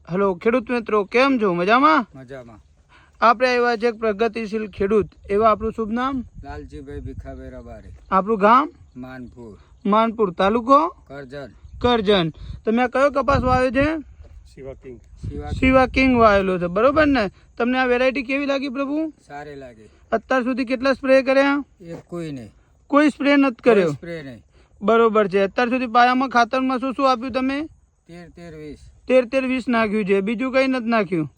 Hello ખેડૂત મિત્રો, કેમ છો? મજામાં? મજામાં. આપણે આવ્યા છે પ્રગતિશીલ ખેડૂત એવા આપણું શુભ નામ લાલજીભાઈ ભીખાભાઈ રબારી. આપણું ગામ માનપુર. માનપુર, તાલુકો કરજણ. કરજણ. તમે આ કયો કપાસ વાવ્યો છે? શિવા કિંગ વાવેલો છે, બરોબર ને? તમને આ વેરાયટી કેવી લાગી પ્રભુ? સારી લાગી. અત્યાર સુધી કેટલા સ્પ્રે કર્યા? કોઈ નહીં. કોઈ સ્પ્રે નથી કર્યો? સ્પ્રે નહીં. બરોબર છે. અત્યાર સુધી પાયામાં ખાતરમાં શું શું આપ્યું તમે? 13-20 નાખ્યું છે. બીજું કઈ નથી નાખ્યું?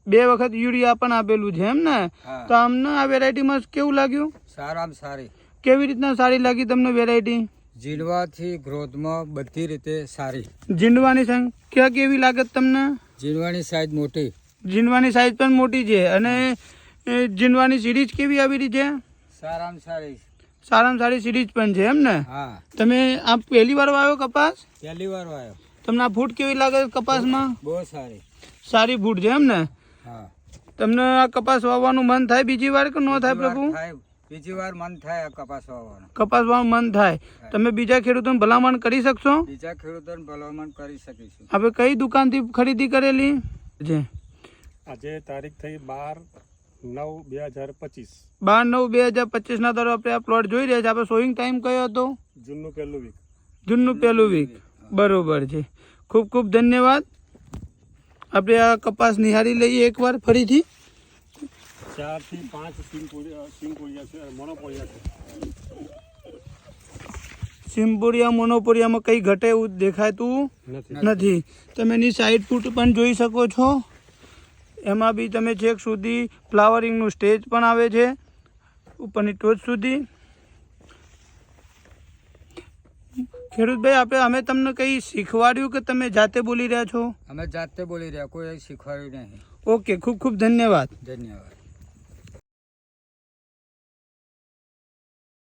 2 વખત યુરિયા પણ આપેલું છે, એમ ને? તો અમને આ વેરાયટીમાં કેવું લાગ્યું? સારામાં સારી. કેવી રીતના સારી લાગી તમને વેરાયટી? જીંડવાથી ગ્રોથમાં બધી રીતે સારી. જીંડવાની સંખ્યા કેવી લાગે તમને? જીંડવાની સાઈઝ મોટી. જીંડવાની સાઈઝ પણ મોટી છે. અને જીંડવાની સિરીઝ કેવી આવી રહી છે? સારામાં સારી. સારામાં સારી સિરીઝ પણ છે, એમ ને? હા. તમે આ પહેલી વાર વાવ્યો કપાસ? પહેલી વાર વાવ્યો. તમને આ ફૂટ કેવી લાગે કપાસમાં? બહુ સારી. સારી ફૂટ છે, એમ ને? હા. તમને આ કપાસ વાવવાનું મન થાય બીજી વાર કે ન થાય પ્રભુ? બીજી વાર મન થાય કપાસ વાવવાનું. કપાસ વાવવાનું મન થાય. તમે બીજા ખેડૂતોને ભલામણ કરી શકશો? બીજા ખેડૂતોને ભલામણ કરી શકીશું. આપણે કઈ દુકાનથી ખરીદી કરેલી છે? આજે તારીખ થઈ 12/9/2025. 12/9/2025 ના દરો આપણે આ પ્લોટ જોઈ રહ્યા છે. આપણે સોઈંગ ટાઈમ કયો હતો? જૂનનું પહેલું વીક. જૂનનું પહેલું વીક. બરોબર છે. ખૂબ ખૂબ ધન્યવાદ. આપણે આ કપાસ નિહાળી લઈએ એકવાર ફરીથી. 4 થી 5 સિંગપોળિયા છે, મોનોપોળિયા છે. સિમ્પોરિયા મોનોપોરિયામાં કઈ ઘટે એવું દેખાતું નથી. તમે એની સાઈડ ફૂટ પણ જોઈ શકો છો. એમાં બી તમે છેક સુધી ફ્લાવરિંગનું સ્ટેજ પણ આવે છે, ઉપરની ટોચ સુધી. ખેડૂતભાઈ, અમે તમને કઈ શીખવાડ્યું કે તમે જાતે બોલી રહ્યા છો? અમે જાતે બોલી રહ્યા, કોઈ શીખવાડ્યું નહીં. ઓકે, ખૂબ ખૂબ ધન્યવાદ. ધન્યવાદ.